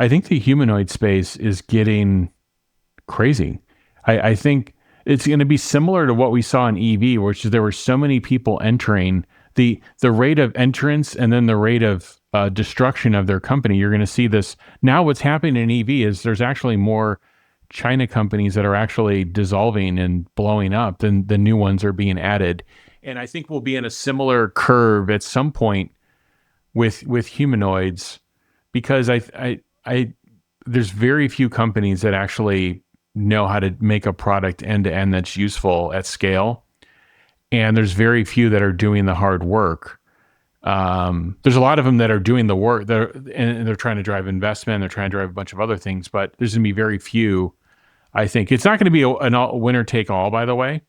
I think the humanoid space is getting crazy. I think it's going to be similar to what we saw in EV, which is there were so many people entering. The rate of entrance and then the rate of destruction of their company. You're going to see this now. What's happening in EV is there's actually more China companies that are actually dissolving and blowing up than the new ones are being added. And I think we'll be in a similar curve at some point with humanoids, because I there's very few companies that actually know how to make a product end to end that's useful at scale, and there's very few that are doing the hard work. There's a lot of them that are doing the work, and they're trying to drive investment, they're trying to drive a bunch of other things, but there's going to be very few. I think it's not going to be a winner take all, by the way,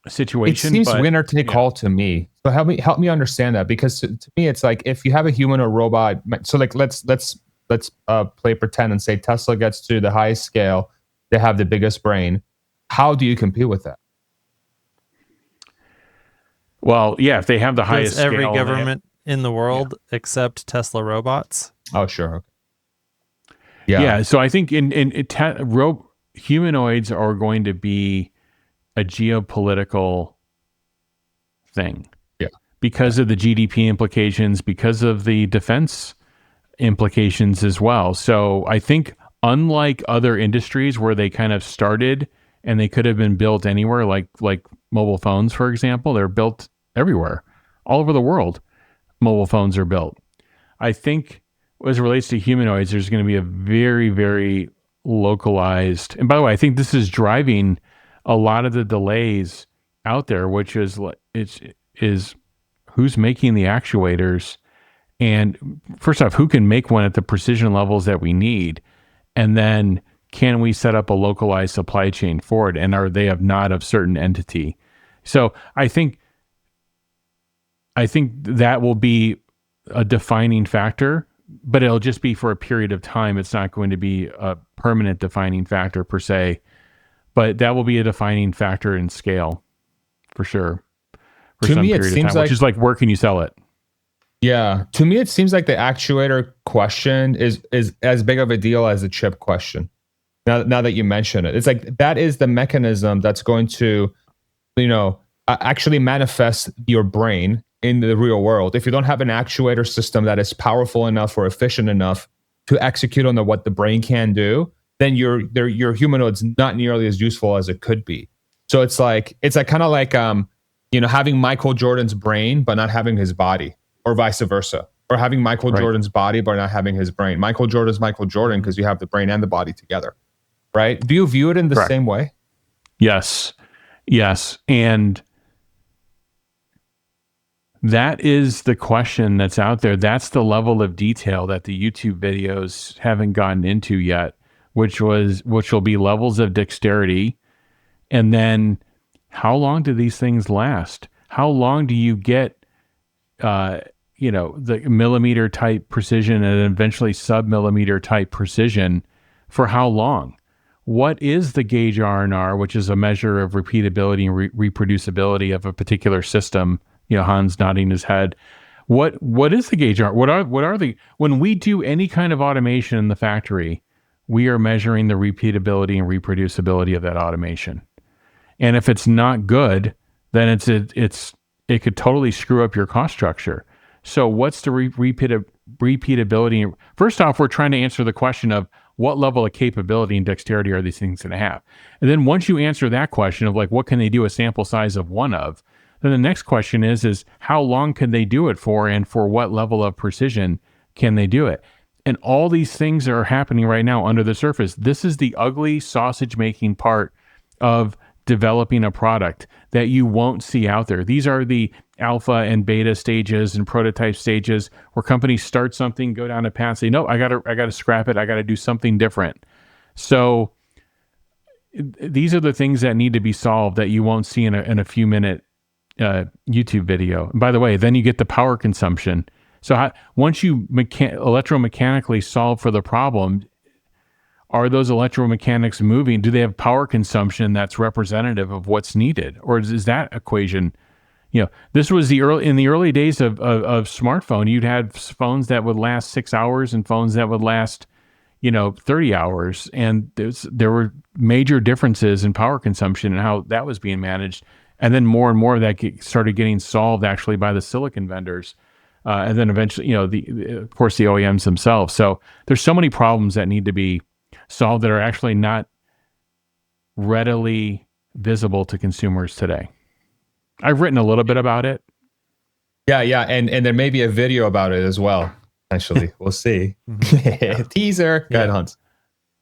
situation. It seems winner take all to me. So help me understand that, because to me it's like, if you have a human or robot, so like let's play pretend and say Tesla gets to the highest scale, they have the biggest brain. How do you compete with that? Well, yeah, if they have the highest scale, every government in the world accept Tesla robots? Oh, sure. Okay. Yeah. So I think humanoids are going to be a geopolitical thing. Yeah. Because of the GDP implications, because of the defense implications as well. So I think, unlike other industries where they kind of started and they could have been built anywhere, like mobile phones, for example, they're built everywhere, all over the world. Mobile phones are built. I think as it relates to humanoids, there's going to be a very, very localized. And by the way, I think this is driving a lot of the delays out there, which is who's making the actuators, and first off, who can make one at the precision levels that we need, and then can we set up a localized supply chain for it, and are they not of certain entity? So I think that will be a defining factor, but it'll just be for a period of time. It's not going to be a permanent defining factor per se, but that will be a defining factor in scale for sure. For to some me, it period seems of time, which is like, where can you sell it? Yeah, to me, it seems like the actuator question is as big of a deal as the chip question. Now that you mention it, it's like that is the mechanism that's going to, actually manifest your brain in the real world. If you don't have an actuator system that is powerful enough or efficient enough to execute on what the brain can do, then your humanoid's not nearly as useful as it could be. So it's kind of like having Michael Jordan's brain but not having his body, or vice versa, or having Michael Jordan's body but not having his brain. Michael Jordan's Michael Jordan because you have the brain and the body together, right? Do you view it in the same way? Yes, and that is the question that's out there. That's the level of detail that the YouTube videos haven't gotten into yet, which will be levels of dexterity. And then how long do these things last? How long do you get, the millimeter type precision and eventually sub-millimeter type precision for how long? What is the gauge R&R, which is a measure of repeatability and reproducibility of a particular system? Hans nodding his head. What is the gauge R? What are the, when we do any kind of automation in the factory, we are measuring the repeatability and reproducibility of that automation. And if it's not good, then it could totally screw up your cost structure. So what's the repeatability? First off, we're trying to answer the question of what level of capability and dexterity are these things going to have? And then once you answer that question of what can they do a sample size of one of, then the next question is how long can they do it for, and for what level of precision can they do it? And all these things are happening right now under the surface. This is the ugly sausage making part of developing a product that you won't see out there. These are the alpha and beta stages and prototype stages where companies start something, go down a path, say, no, I gotta scrap it. I gotta do something different. So these are the things that need to be solved that you won't see in a few minute YouTube video. And by the way, then you get the power consumption. So once you electromechanically solve for the problem, are those electromechanics moving? Do they have power consumption that's representative of what's needed? Or is that equation, This was in the early days of smartphone. You'd have phones that would last 6 hours and phones that would last 30 hours. And there were major differences in power consumption and how that was being managed. And then more and more of that started getting solved actually by the silicon vendors. And then eventually, of course, the OEMs themselves. So there's so many problems that need to be solved that are actually not readily visible to consumers today. I've written a little bit about it. Yeah. And there may be a video about it as well. Actually, we'll see. Teaser. Go ahead, Hans.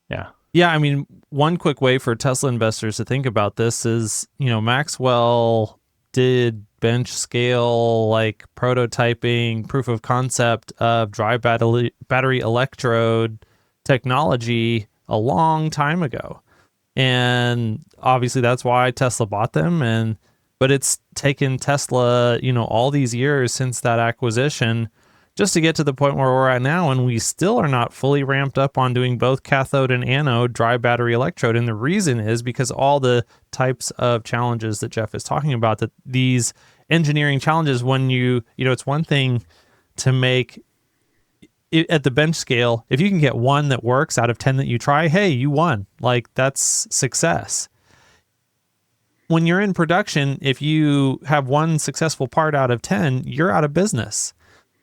Yeah. Yeah, I mean, one quick way for Tesla investors to think about this is, Maxwell did bench scale, like prototyping, proof of concept of dry battery electrode technology a long time ago. And obviously that's why Tesla bought them. But it's taken Tesla, all these years since that acquisition just to get to the point where we're at now, and we still are not fully ramped up on doing both cathode and anode dry battery electrode. And the reason is because all the types of challenges that Jeff is talking about, that these engineering challenges, when it's one thing to make it at the bench scale, if you can get one that works out of 10 that you try, hey, you won. Like, that's success. When you're in production, if you have one successful part out of 10, you're out of business.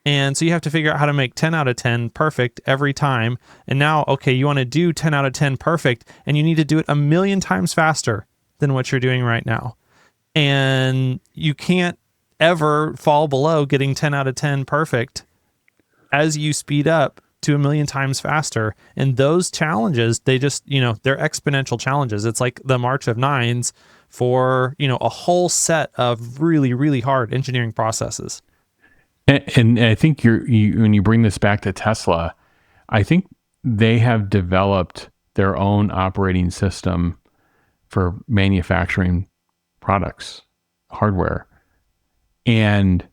And so you have to figure out how to make 10 out of 10 perfect every time. And now, okay, you want to do 10 out of 10 perfect, and you need to do it 1,000,000 times faster than what you're doing right now. And you can't ever fall below getting 10 out of 10 perfect as you speed up to 1,000,000 times faster. And those challenges, they just, they're exponential challenges. It's like the March of Nines for, a whole set of really, really hard engineering processes. And I think when you bring this back to Tesla, I think they have developed their own operating system for manufacturing products, hardware. And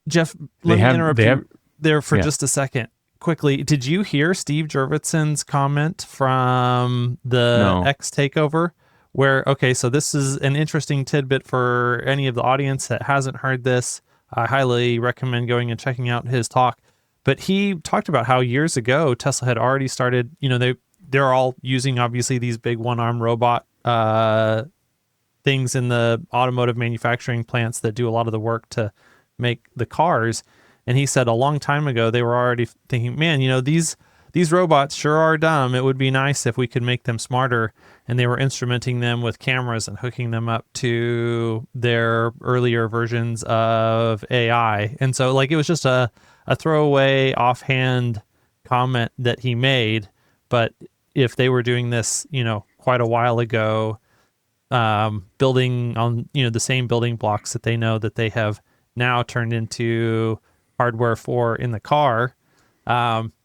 Jeff, let me interrupt you there for just a second. Quickly, did you hear Steve Jurvetson's comment from the X takeover? Where, so this is an interesting tidbit for any of the audience that hasn't heard this. I highly recommend going and checking out his talk. But he talked about how years ago, Tesla had already started, they're all using, obviously, these big one-arm robot things in the automotive manufacturing plants that do a lot of the work to make the cars. And he said a long time ago, they were already thinking, man, these robots sure are dumb. It would be nice if we could make them smarter. And they were instrumenting them with cameras and hooking them up to their earlier versions of AI. And so, it was just a throwaway, offhand comment that he made. But if they were doing this, quite a while ago, building on, the same building blocks that they know that they have now turned into hardware for in the car,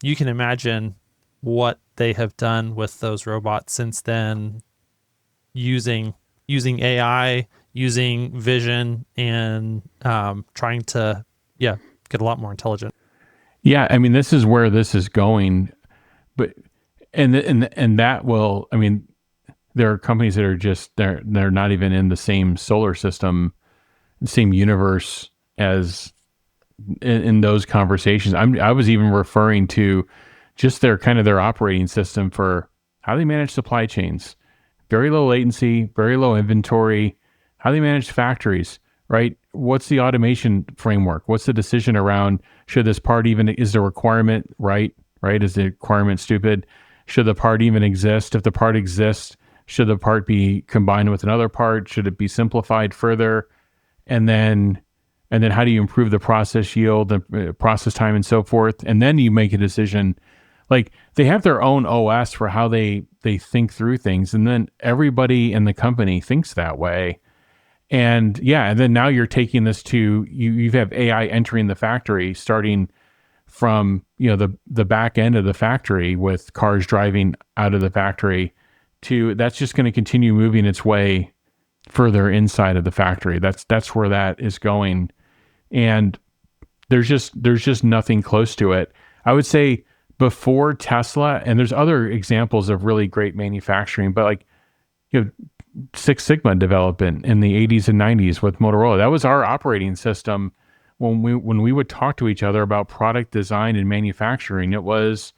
you can imagine what they have done with those robots since then, using AI, using vision, and trying to get a lot more intelligent. Yeah, I mean, this is where this is going, but and that will, I mean, there are companies that are just they're not even in the same solar system, the same universe as in those conversations. I was even referring to just their operating system for how they manage supply chains, very low latency, very low inventory, how they manage factories, right? What's the automation framework? What's the decision around, should this part even, is the requirement right? Is the requirement stupid? Should the part even exist? If the part exists, should the part be combined with another part? Should it be simplified further? And then how do you improve the process yield, the process time, and so forth? And then you make a decision. Like, they have their own OS for how they think through things, and then everybody in the company thinks that way. And and then now you're taking this to you have AI entering the factory, starting from the back end of the factory with cars driving out of the factory to, that's just going to continue moving its way further inside of the factory. That's where that is going. And there's just nothing close to it. I would say before Tesla, and there's other examples of really great manufacturing, but Six Sigma development in the 80s and 90s with Motorola. That was our operating system when we would talk to each other about product design and manufacturing. It was,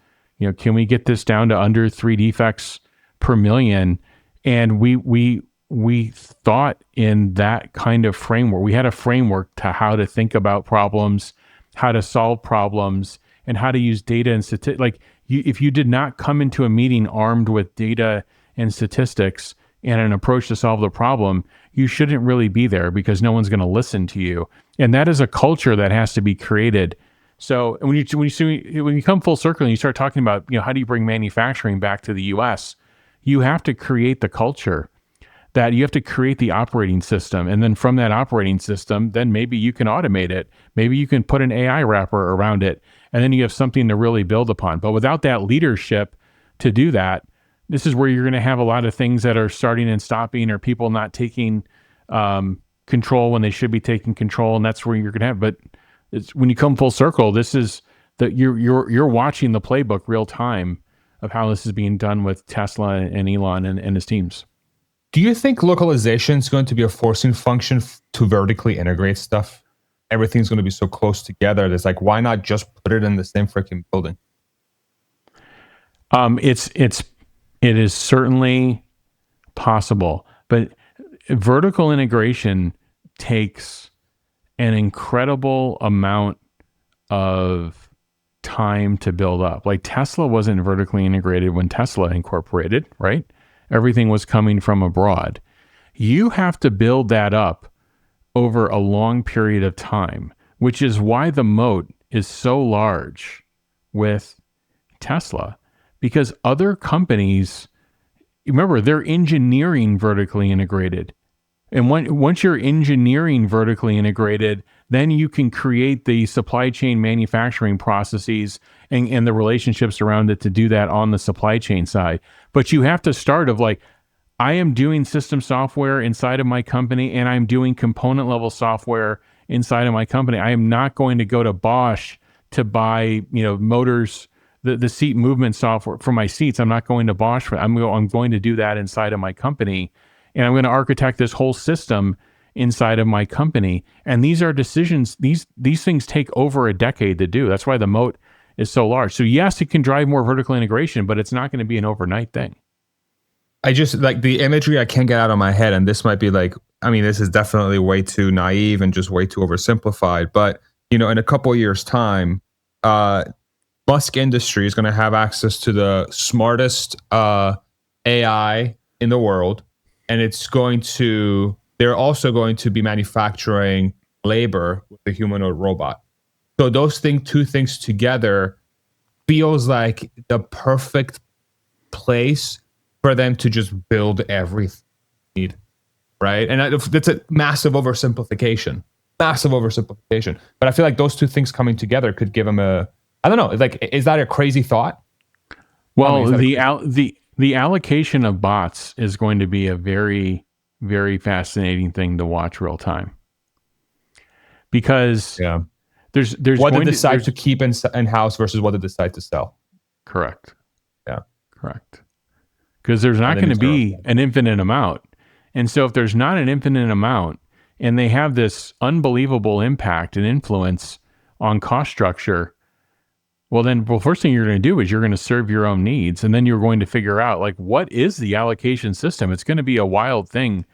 can we get this down to under 3 defects per million? And we thought in that kind of framework. We had a framework to how to think about problems, how to solve problems, and how to use data and statistics. If you did not come into a meeting armed with data and statistics and an approach to solve the problem, you shouldn't really be there because no one's going to listen to you. And that is a culture that has to be created. So when you come full circle and you start talking about, how do you bring manufacturing back to the US, you have to create the culture, that you have to create the operating system. And then from that operating system, then maybe you can automate it. Maybe you can put an AI wrapper around it, and then you have something to really build upon. But without that leadership to do that, this is where you're going to have a lot of things that are starting and stopping, or people not taking control when they should be taking control. And that's where you're going to have, but it's when you come full circle, this is that you're watching the playbook real time of how this is being done with Tesla and Elon and his teams. Do you think localization is going to be a forcing function to vertically integrate stuff? Everything's going to be so close together. It's like, why not just put it in the same freaking building? It is certainly possible, but vertical integration takes an incredible amount of time to build up. Like Tesla wasn't vertically integrated when Tesla incorporated, right? Everything was coming from abroad. You have to build that up over a long period of time, which is why the moat is so large with Tesla, because other companies, remember, they're engineering vertically integrated. And once you're engineering vertically integrated, then you can create the supply chain manufacturing processes and the relationships around it to do that on the supply chain side. But you have to start of like, I am doing system software inside of my company, and I'm doing component level software inside of my company. I am not going to go to Bosch to buy, motors, the seat movement software for my seats. I'm not going to Bosch for. I'm going to do that inside of my company, and I'm going to architect this whole system inside of my company. And these are decisions. These things take over a decade to do. That's why the moat is so large. So yes, it can drive more vertical integration, but it's not going to be an overnight thing. I just like the imagery I can't get out of my head, and this might be like, this is definitely way too naive and just way too oversimplified. But in a couple of years' time, Musk Industry is going to have access to the smartest AI in the world, and they're also going to be manufacturing labor with the humanoid robot. So those two things together feels like the perfect place for them to just build everything they need, right? And that's a massive oversimplification. But I feel like those two things coming together could give them I don't know. Like, is that a crazy thought? Well, the allocation of bots is going to be a very, very fascinating thing to watch real time. Because there's what they decide to keep in house versus what they decide to sell. Correct. Yeah. Correct. Because there's not going to be an infinite amount. And so if there's not an infinite amount, and they have this unbelievable impact and influence on cost structure, first thing you're going to do is you're going to serve your own needs. And then you're going to figure out, like, what is the allocation system? It's going to be a wild thing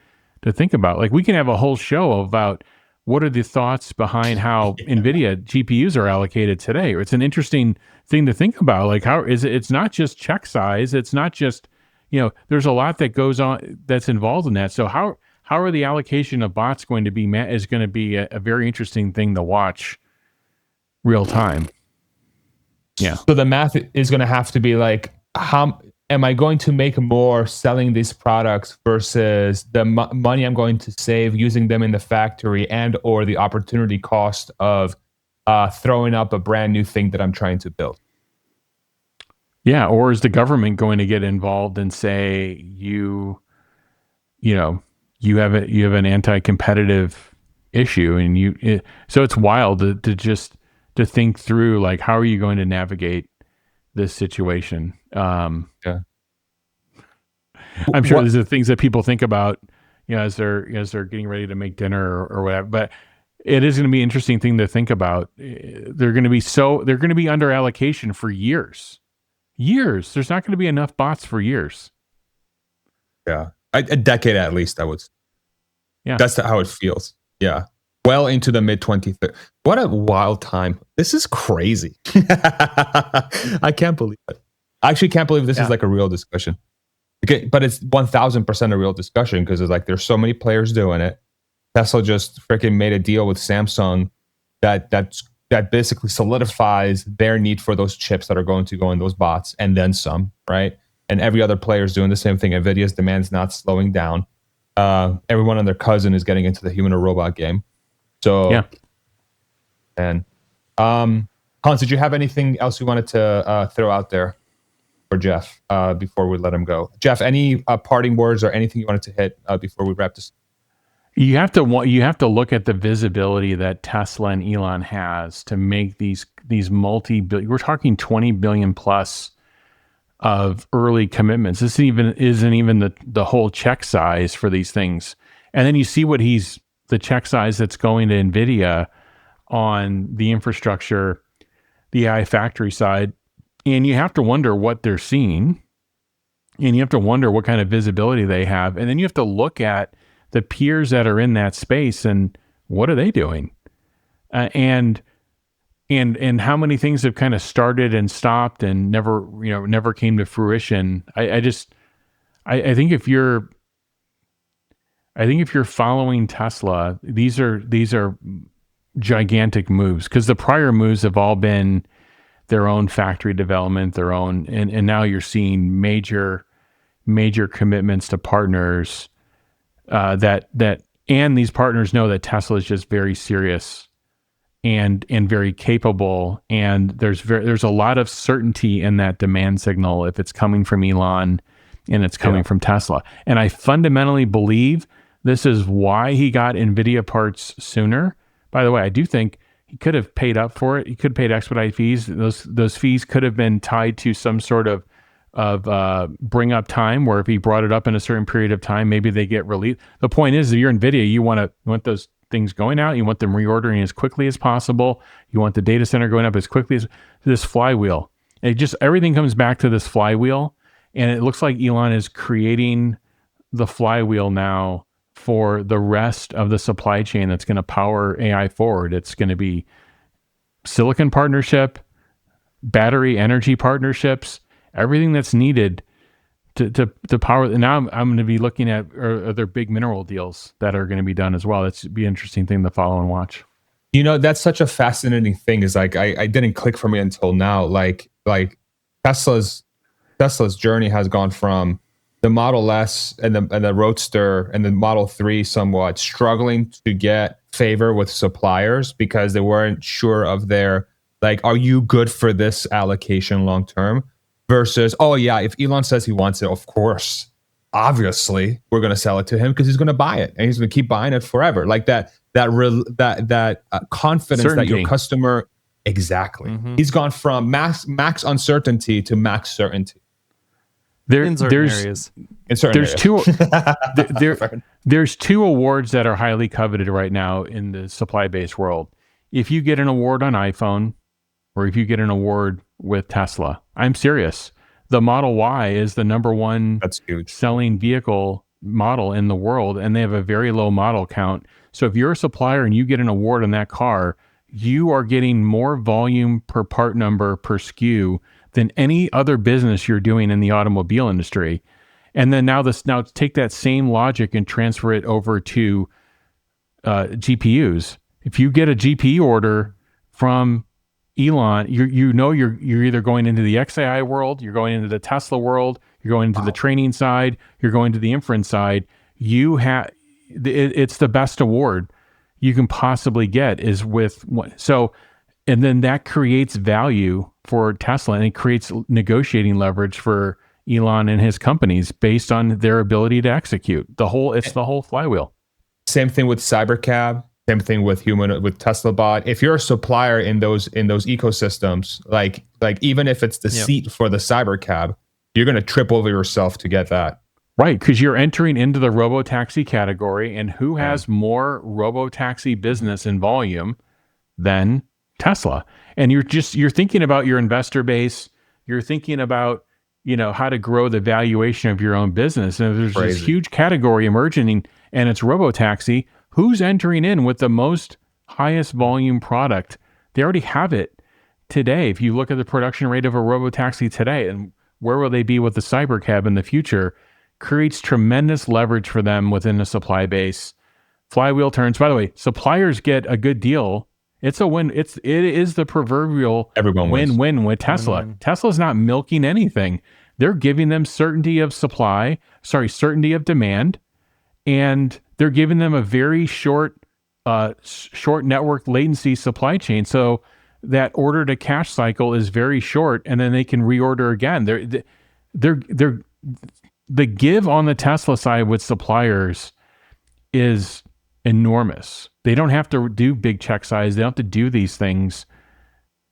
to think about. Like, we can have a whole show about what are the thoughts behind how NVIDIA GPUs are allocated today. It's an interesting thing to think about. Like, how is it? It's not just check size. It's not just, there's a lot that goes on that's involved in that. So how are the allocation of bots going to be is going to be a very interesting thing to watch real time. Yeah. So the math is going to have to be like, how am I going to make more selling these products versus the money I'm going to save using them in the factory, and or the opportunity cost of throwing up a brand new thing that I'm trying to build? Yeah. Or is the government going to get involved and say, you have an anti-competitive issue, and so it's wild to think through, like, how are you going to navigate this situation? I'm sure What- these are things that people think about, as they're getting ready to make dinner or whatever. But it is going to be an interesting thing to think about. They're going to be under allocation for years. Years. There's not going to be enough bots for years. Yeah, a decade at least. I would. Yeah, that's how it feels. Yeah, well into the mid 2030s. What a wild time! This is crazy. I can't believe it. I actually can't believe this is like a real discussion. Okay, but it's 1000% a real discussion because it's like there's so many players doing it. Tesla just freaking made a deal with Samsung that basically solidifies their need for those chips that are going to go in those bots and then some, right? And every other player is doing the same thing. Nvidia's demand's not slowing down. Everyone and their cousin is getting into the human or robot game. So, yeah. And Hans, did you have anything else you wanted to throw out there for Jeff before we let him go? Jeff, any parting words or anything you wanted to hit before we wrap this? You have to look at the visibility that Tesla and Elon has to make these multi-billion. We're talking 20 billion plus of early commitments. This isn't even the whole check size for these things. And then you see the check size that's going to Nvidia on the infrastructure, the AI factory side, and you have to wonder what they're seeing, and you have to wonder what kind of visibility they have, and then you have to look at the peers that are in that space and what are they doing, and how many things have kind of started and stopped and never came to fruition. I think if you're following Tesla, these are gigantic moves, because the prior moves have all been their own factory development, their own, and now you're seeing major commitments to partners and these partners know that Tesla is just very serious and very capable, and there's a lot of certainty in that demand signal if it's coming from Elon and it's coming from Tesla. And I fundamentally believe this is why he got NVIDIA parts sooner. By the way, I do think he could have paid up for it. He could have paid expedite fees. Those fees could have been tied to some sort of bring up time, where if he brought it up in a certain period of time, maybe they get released. The point is that you're NVIDIA, you want those things going out. You want them reordering as quickly as possible. You want the data center going up as quickly as this flywheel. Everything comes back to this flywheel. And it looks like Elon is creating the flywheel now for the rest of the supply chain that's going to power AI forward. It's going to be silicon partnership, battery energy partnerships, everything that's needed to power. Now I'm going to be looking at are there big mineral deals that are going to be done as well. That's be an interesting thing to follow and watch. That's such a fascinating thing. Is like I didn't click for me until now. Like Tesla's journey has gone from the Model S and the Roadster and the Model 3 somewhat struggling to get favor with suppliers because they weren't sure of their, like, are you good for this allocation long term? Versus, oh yeah, if Elon says he wants it, of course, obviously we're going to sell it to him because he's going to buy it and he's going to keep buying it forever. Like that confidence certainty. that your customer, exactly. Mm-hmm. He's gone from max uncertainty to max certainty. In certain areas. There's two awards that are highly coveted right now in the supply-based world. If you get an award on iPhone, or if you get an award with Tesla, I'm serious. The Model Y is the number one selling vehicle model in the world, and they have a very low model count. So if you're a supplier and you get an award on that car, you are getting more volume per part number per SKU than any other business you're doing in the automobile industry. And then now take that same logic and transfer it over to GPUs. If you get a GPU order from Elon, you're either going into the XAI world, you're going into the Tesla world, you're going into the training side, you're going to the inference side. It's the best award you can possibly get is with so. And then that creates value for Tesla, and it creates negotiating leverage for Elon and his companies based on their ability to execute. It's the whole flywheel. Same thing with Cybercab. Same thing with Tesla Bot. If you're a supplier in those ecosystems, like even if it's the seat for the Cybercab, you're going to trip over yourself to get that. Right, because you're entering into the robo-taxi category, and who has more robo-taxi business in volume than Tesla? And you're thinking about your investor base, you're thinking about, how to grow the valuation of your own business. And if there's this huge category emerging and it's robo-taxi, who's entering in with the most highest volume product? They already have it today. If you look at the production rate of a robo-taxi today, and where will they be with the cybercab in the future, creates tremendous leverage for them within the supply base. Flywheel turns. By the way, suppliers get a good deal. It's a win. It is the proverbial win-win with Tesla. Win-win. Tesla's not milking anything. They're giving them certainty of demand, and they're giving them a very short network latency supply chain. So that order to cash cycle is very short, and then they can reorder again. They're the give on the Tesla side with suppliers is enormous. They don't have to do big check size. They don't have to do these things.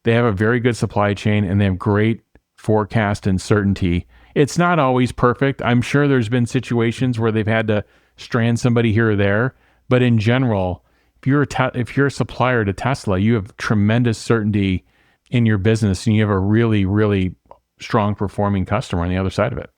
They have a very good supply chain, and they have great forecast and certainty. It's not always perfect. I'm sure there's been situations where they've had to strand somebody here or there, but in general, if you're a supplier to Tesla, you have tremendous certainty in your business, and you have a really, really strong performing customer on the other side of it.